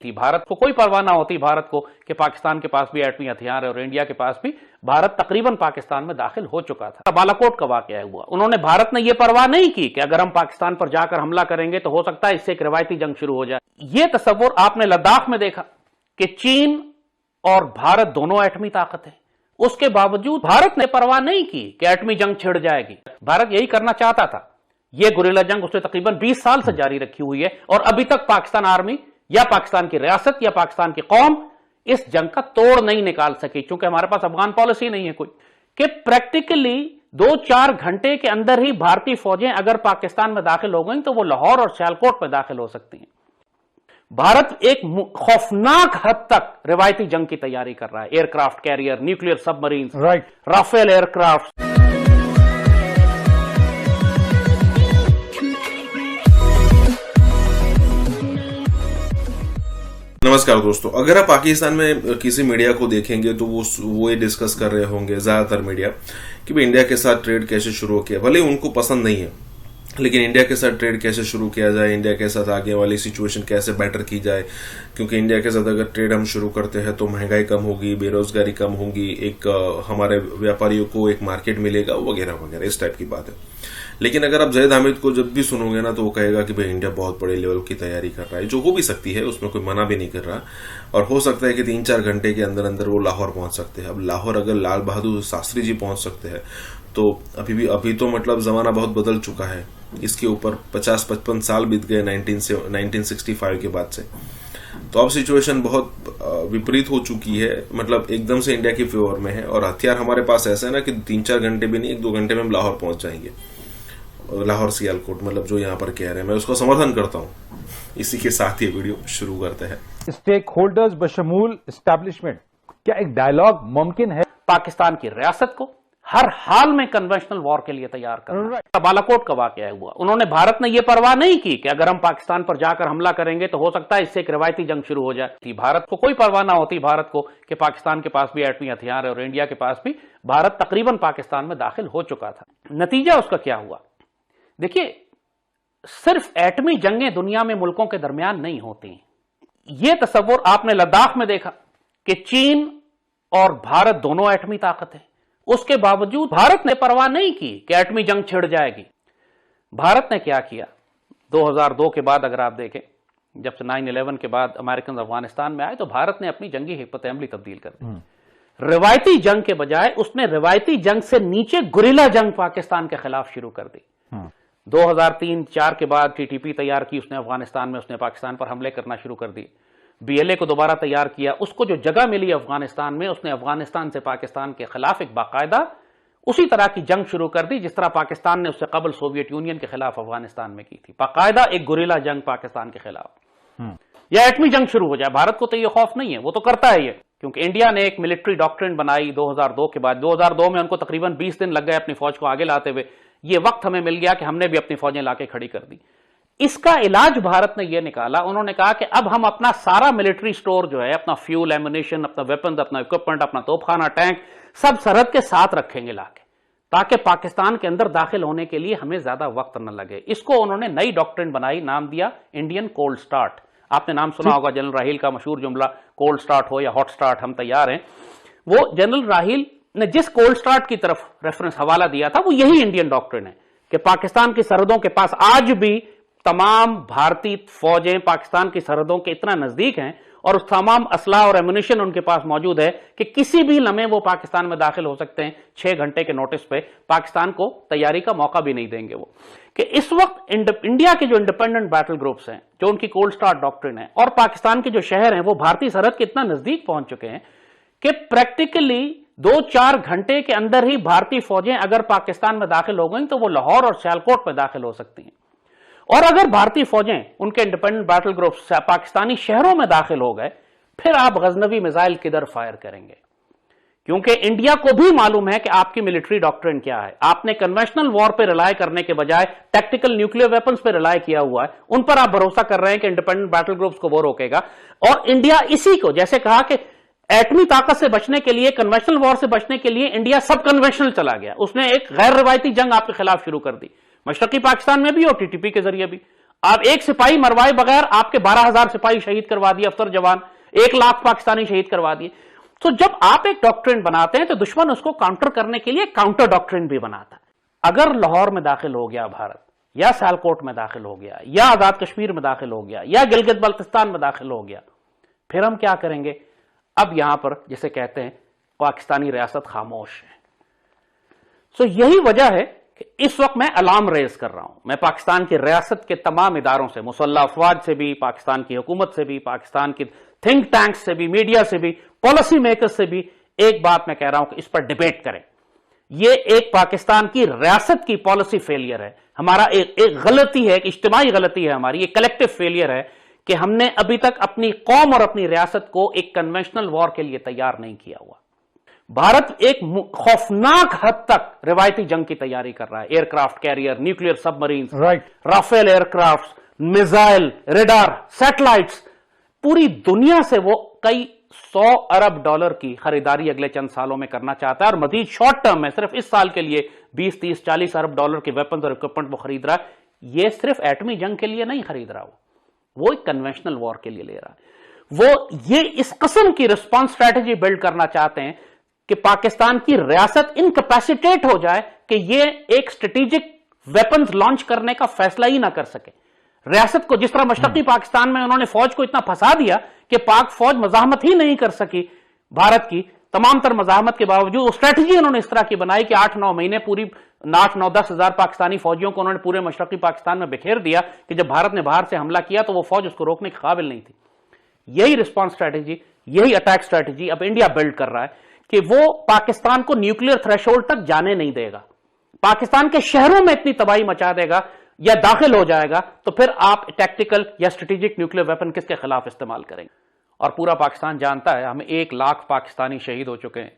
थी। भारत को कोई परवाह ना होती भारत को कि पाकिस्तान के पास भी एटमी हथियार है और इंडिया के पास भी, भारत तकरीबन पाकिस्तान में दाखिल हो चुका था। बालाकोट का वाकया हुआ, उन्होंने, भारत ने यह परवाह नहीं की कि अगर हम पाकिस्तान पर जाकर हमला करेंगे तो हो सकता है इससे एक रिवायती जंग शुरू हो जाए। यह तस्वुर आपने लद्दाख में देखा कि चीन और भारत दोनों एटमी ताकत है, उसके बावजूद भारत ने परवाह नहीं की कि एटमी जंग छिड़ जाएगी। भारत यही करना चाहता था। यह गुरिल्ला जंग उसने तकरीबन 20 साल से जारी रखी हुई है और अभी तक पाकिस्तान आर्मी या पाकिस्तान की रियासत या पाकिस्तान की कौम इस जंग का तोड़ नहीं निकाल सकी, क्योंकि हमारे पास अफगान पॉलिसी नहीं है कोई, कि प्रैक्टिकली 2-4 घंटे के अंदर ही भारतीय फौजें अगर पाकिस्तान में दाखिल हो गई तो वो लाहौर और सियालकोट में दाखिल हो सकती हैं। भारत एक खौफनाक हद तक रिवायती जंग की तैयारी कर रहा है, aircraft carrier, nuclear submarine, Rafale aircraft. नमस्कार दोस्तों, अगर आप पाकिस्तान में किसी मीडिया को देखेंगे तो वो ये डिस्कस कर रहे होंगे, ज्यादातर मीडिया, कि भाई इंडिया के साथ ट्रेड कैसे शुरू किया। भले उनको पसंद नहीं है, लेकिन इंडिया के साथ ट्रेड कैसे शुरू किया जाए, इंडिया के साथ आगे वाली सिचुएशन कैसे बेटर की जाए, क्योंकि इंडिया के साथ अगर ट्रेड हम शुरू करते हैं तो महंगाई कम होगी, बेरोजगारी कम होगी, एक हमारे व्यापारियों को एक मार्केट मिलेगा, वगैरह वगैरह, इस टाइप की बात है। लेकिन अगर आप जैद हामिद को जब भी सुनोगे ना तो वो कहेगा कि भाई इंडिया बहुत बड़े लेवल की तैयारी कर रहा है, जो हो भी सकती है, उसमें कोई मना भी नहीं कर रहा, और हो सकता है कि 3-4 घंटे के अंदर अंदर वो लाहौर पहुंच सकते हैं। अब लाहौर अगर लाल बहादुर शास्त्री जी पहुंच सकते हैं तो अभी तो मतलब जमाना बहुत बदल चुका है। इसके ऊपर 50-55 साल बीत गए 1965 के बाद से, तो अब सिचुएशन बहुत विपरीत हो चुकी है, मतलब एकदम से इंडिया की फेवर में है। और हथियार हमारे पास ऐसा है ना कि 3-4 घंटे भी नहीं, 1-2 घंटे में हम लाहौर पहुंच जाएंगे। लाहौर सियालकोट, मतलब जो यहाँ पर कह रहे हैं, मैं उसको समर्थन करता हूँ। इसी के साथ ये वीडियो शुरू करते हैं। स्टेक होल्डर्स बशमूल एस्टैब्लिशमेंट, क्या एक डायलॉग मुमकिन है? पाकिस्तान की रियासत को हर हाल में कन्वेंशनल वॉर के लिए तैयार करना। बालाकोट का वाकया हुआ, उन्होंने, भारत ने यह परवाह नहीं की कि अगर हम पाकिस्तान पर जाकर हमला करेंगे तो हो सकता है इससे एक रिवायती जंग शुरू हो जाए। भारत को कोई परवाह ना होती भारत को कि पाकिस्तान के पास भी एटमी हथियार है और इंडिया के पास भी, भारत तकरीबन पाकिस्तान में दाखिल हो चुका था। नतीजा उसका क्या हुआ? देखिए, सिर्फ एटमी जंगें दुनिया में मुल्कों के दरमियान नहीं होती। यह तस्वुर आपने लद्दाख में देखा कि चीन और भारत दोनों एटमी ताकत है, उसके बावजूद भारत ने परवाह नहीं की कि एटमी जंग छिड़ जाएगी। भारत ने क्या किया 2002 के बाद, अगर आप देखें, जब से 9/11 के बाद अमेरिकन अफगानिस्तान में आए तो भारत ने अपनी जंगी हिकमत अमली तब्दील कर दी। रिवायती जंग के बजाय उसने रिवायती जंग से नीचे गुरिल्ला जंग पाकिस्तान के खिलाफ शुरू कर दी। 2003-4 के बाद टीटीपी तैयार की उसने अफगानिस्तान में, उसने पाकिस्तान पर हमले करना शुरू कर दिए। बीएलए को दोबारा तैयार किया, उसको जो जगह मिली अफगानिस्तान में, उसने अफगानिस्तान से पाकिस्तान के खिलाफ एक बाकायदा उसी तरह की जंग शुरू कर दी जिस तरह पाकिस्तान ने उससे कबल सोवियत यूनियन के खिलाफ अफगानिस्तान में की थी। बाकायदा एक गुरिल्ला जंग पाकिस्तान के खिलाफ। या एटमी जंग शुरू हो जाए, भारत को तो यह खौफ नहीं है, वो तो करता है ये, क्योंकि इंडिया ने एक मिलिट्री डॉक्ट्रिन बनाई 2002 के बाद। 2002 में उनको तकरीबन 20 दिन लग गए अपनी फौज को आगे लाते हुए। ये वक्त हमें मिल गया कि हमने भी अपनी फौजें लाके खड़ी कर दी। इसका इलाज भारत ने यह निकाला, उन्होंने कहा कि अब हम अपना सारा मिलिट्री स्टोर जो है, अपना फ्यूल, एमुनिशन, अपना वेपन, अपना इक्विपमेंट, अपना तोपखाना, टैंक, सब सरहद के साथ रखेंगे लाके, ताकि पाकिस्तान के अंदर दाखिल होने के लिए हमें ज्यादा वक्त न लगे। इसको उन्होंने नई डॉक्ट्रिन बनाई, नाम दिया इंडियन कोल्ड स्टार्ट। आपने नाम सुना होगा जनरल राहील का मशहूर जुमला, कोल्ड स्टार्ट हो या हॉट स्टार्ट, हम तैयार हैं। वो जनरल राहील ने जिस कोल्ड स्टार्ट की तरफ रेफरेंस हवाला दिया था वो यही इंडियन डॉक्ट्रिन है कि पाकिस्तान की सरहदों के पास आज भी तमाम भारतीय फौजें पाकिस्तान की सरहदों के इतना नजदीक हैं और उस तमाम असला और एमुनिशन उनके पास मौजूद है कि किसी भी लम्हे वो पाकिस्तान में दाखिल हो सकते हैं। 6 घंटे के नोटिस पे पाकिस्तान को तैयारी का मौका भी नहीं देंगे वो। कि इस वक्त इंडिया के जो इंडिपेंडेंट बैटल ग्रुप्स हैं, जो उनकी कोल्ड स्टार्ट डॉक्ट्रिन है, और पाकिस्तान के जो शहर हैं वो भारतीय सरहद के इतना नजदीक पहुंच चुके हैं कि प्रैक्टिकली 2-4 घंटे के अंदर ही भारतीय फौजें अगर पाकिस्तान में दाखिल हो गई तो वो लाहौर और सियालकोट में दाखिल हो सकती हैं। और अगर भारतीय फौजें उनके इंडिपेंडेंट बैटल ग्रुप पाकिस्तानी शहरों में दाखिल हो गए, फिर आप गजनवी मिसाइल किधर फायर करेंगे? क्योंकि इंडिया को भी मालूम है कि आपकी मिलिट्री डॉक्ट्रिन क्या है। आपने कन्वेंशनल वॉर पे रिलाय करने के बजाय टैक्टिकल न्यूक्लियर वेपन्स पे रिलाय किया हुआ है, उन पर आप भरोसा कर रहे हैं कि इंडिपेंडेंट बैटल ग्रुप्स को वो रोकेगा। और इंडिया इसी को, जैसे कहा कि एटमी ताकत से बचने के लिए, कन्वेंशनल वॉर से बचने के लिए इंडिया सब कन्वेंशनल चला गया। उसने एक गैर रिवायती जंग आपके खिलाफ शुरू कर दी, मशरकी पाकिस्तान में भी और टीटीपी के जरिए भी। آپ ایک سپاہی مروائے بغیر آپ کے 12,000 سپاہی شہید کروا دیے، افسر جوان 1 لاکھ پاکستانی شہید کروا دیے. تو جب آپ ایک ڈاکٹرن بناتے ہیں تو دشمن اس کو کاؤنٹر کرنے کے لیے کاؤنٹر ڈاکٹرن بھی بناتا ہے. اگر لاہور میں داخل ہو گیا بھارت، یا سیالکوٹ میں داخل ہو گیا، یا آزاد کشمیر میں داخل ہو گیا، یا گلگت بلتستان میں داخل ہو گیا، پھر ہم کیا کریں گے؟ اب یہاں پر جسے کہتے ہیں پاکستانی ریاست خاموش ہے. سو یہی وجہ ہے کہ اس وقت میں الارم ریز کر رہا ہوں. میں پاکستان کی ریاست کے تمام اداروں سے، مسلح افواج سے بھی، پاکستان کی حکومت سے بھی، پاکستان کی تھنک ٹینکس سے بھی، میڈیا سے بھی، پالیسی میکر سے بھی ایک بات میں کہہ رہا ہوں کہ اس پر ڈیبیٹ کریں. یہ ایک پاکستان کی ریاست کی پالیسی فیلئر ہے، ہمارا ایک غلطی ہے، ایک اجتماعی غلطی ہے ہماری، یہ کلیکٹو فیلئر ہے کہ ہم نے ابھی تک اپنی قوم اور اپنی ریاست کو ایک کنونشنل وار کے لیے تیار نہیں کیا ہوا. بھارت ایک خوفناک حد تک روایتی جنگ کی تیاری کر رہا ہے. Aircraft carrier, nuclear submarines, Rafale aircraft, missile, radar, satellites, پوری دنیا سے وہ کئی $100 ارب کی خریداری اگلے چند سالوں میں کرنا چاہتا ہے، اور مزید شارٹ ٹرم میں صرف اس سال کے لیے 20، 30، 40 ارب ڈالر کے ویپنز اور اکوپمنٹ وہ خرید رہا ہے. یہ صرف ایٹمی جنگ کے لیے نہیں خرید رہا، وہ ایک کنونشنل وار کے لیے لے رہا ہے. وہ یہ اس قسم کی رسپانس اسٹریٹجی بلڈ کرنا چاہتے ہیں کہ پاکستان کی ریاست انکیپیسیٹیٹ ہو جائے کہ یہ ایک اسٹریٹجک ویپنز لانچ کرنے کا فیصلہ ہی نہ کر سکے. ریاست کو جس طرح مشرقی پاکستان میں انہوں نے فوج کو اتنا پھنسا دیا کہ پاک فوج مزاحمت ہی نہیں کر سکی بھارت کی، تمام تر مزاحمت کے باوجود اسٹریٹجی انہوں نے اس طرح کی بنائی کہ 8-9 مہینے پوری 8-9-10 ہزار پاکستانی فوجیوں کو انہوں نے پورے مشرقی پاکستان میں بکھیر دیا کہ جب بھارت نے باہر سے حملہ کیا تو وہ فوج اس کو روکنے کے قابل نہیں تھی. یہی رسپانس اسٹریٹجی، یہی اٹیک اسٹریٹجی اب انڈیا بلڈ کر رہا ہے کہ وہ پاکستان کو نیوکلیر تھریشولڈ تک جانے نہیں دے گا، پاکستان کے شہروں میں اتنی تباہی مچا دے گا یا داخل ہو جائے گا تو پھر آپ ٹیکٹیکل یا اسٹریٹجک نیوکلیر ویپن کس کے خلاف استعمال کریں گے. اور پورا پاکستان جانتا ہے ہمیں 1 لاکھ پاکستانی شہید ہو چکے ہیں.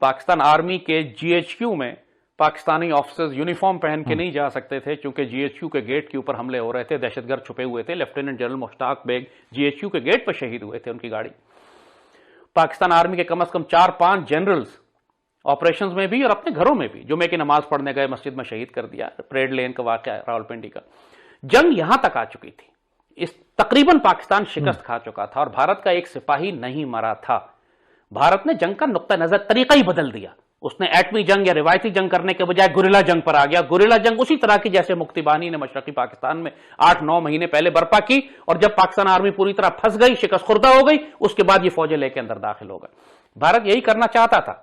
پاکستان آرمی کے GHQ میں پاکستانی آفیسرز یونیفارم پہن کے نہیں جا سکتے تھے چونکہ GHQ کے گیٹ کے اوپر حملے ہو رہے تھے، دہشت گرد چھپے ہوئے تھے. لیفٹیننٹ جنرل مشتاق بیگ GHQ کے گیٹ پر شہید ہوئے تھے، ان کی گاڑی. پاکستان آرمی کے کم از کم 4-5 جنرلز آپریشنز میں بھی اور اپنے گھروں میں بھی جمعے کی نماز پڑھنے گئے مسجد میں شہید کر دیا. پریڈ لین کا واقعہ ہے راولپنڈی کا. جنگ یہاں تک آ چکی تھی، اس تقریباً پاکستان شکست کھا چکا تھا اور بھارت کا ایک سپاہی نہیں مرا تھا. بھارت نے جنگ کا نقطہ نظر طریقہ ہی بدل دیا. اس نے ایٹمی جنگ یا روایتی جنگ کرنے کے بجائے گوریلا جنگ پر آ گیا. گوریلا جنگ اسی طرح کی جیسے مکتی بانی نے مشرقی پاکستان میں 8-9 مہینے پہلے برپا کی، اور جب پاکستان آرمی پوری طرح پھنس گئی، شکست خوردہ ہو گئی، اس کے بعد یہ فوجیں لے کے اندر داخل ہو گئے. بھارت یہی کرنا چاہتا تھا.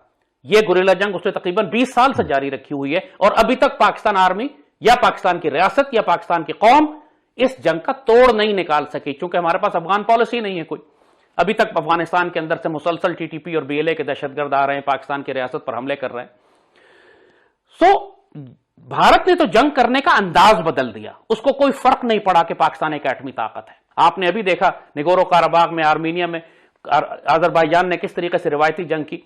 یہ گوریلا جنگ اس نے تقریباً 20 سال سے جاری رکھی ہوئی ہے اور ابھی تک پاکستان آرمی یا پاکستان کی ریاست یا پاکستان کی قوم اس جنگ کا توڑ نہیں نکال سکی، چونکہ ہمارے پاس افغان پالیسی نہیں ہے کوئی. ابھی تک افغانستان کے اندر سے مسلسل TTP اور BLA کے دہشت گرد آ رہے ہیں، پاکستان کی ریاست پر حملے کر رہے ہیں. سو بھارت نے تو جنگ کرنے کا انداز بدل دیا. اس کو کوئی فرق نہیں پڑا کہ پاکستان ایک ایٹمی طاقت ہے. آپ نے ابھی دیکھا نگورو کاراباغ میں، آرمینیا میں آذربائیجان نے کس طریقے سے روایتی جنگ کی،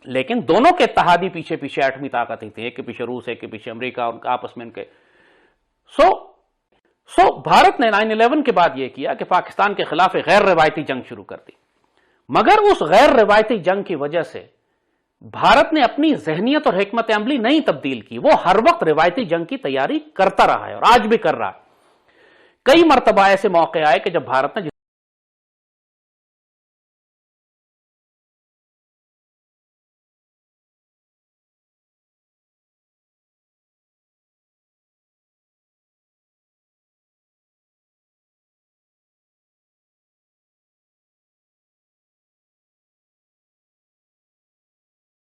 لیکن دونوں کے اتحادی پیچھے پیچھے ایٹمی طاقت ہی تھی، ایک کے پیچھے روس، ایک کے پیچھے امریکہ، ان کا آپس میں ان کے. سو بھارت نے 9/11 کے بعد یہ کیا کہ پاکستان کے خلاف ایک غیر روایتی جنگ شروع کر دی. مگر اس غیر روایتی جنگ کی وجہ سے بھارت نے اپنی ذہنیت اور حکمت عملی نہیں تبدیل کی. وہ ہر وقت روایتی جنگ کی تیاری کرتا رہا ہے اور آج بھی کر رہا ہے. کئی مرتبہ ایسے موقع آئے کہ جب بھارت نے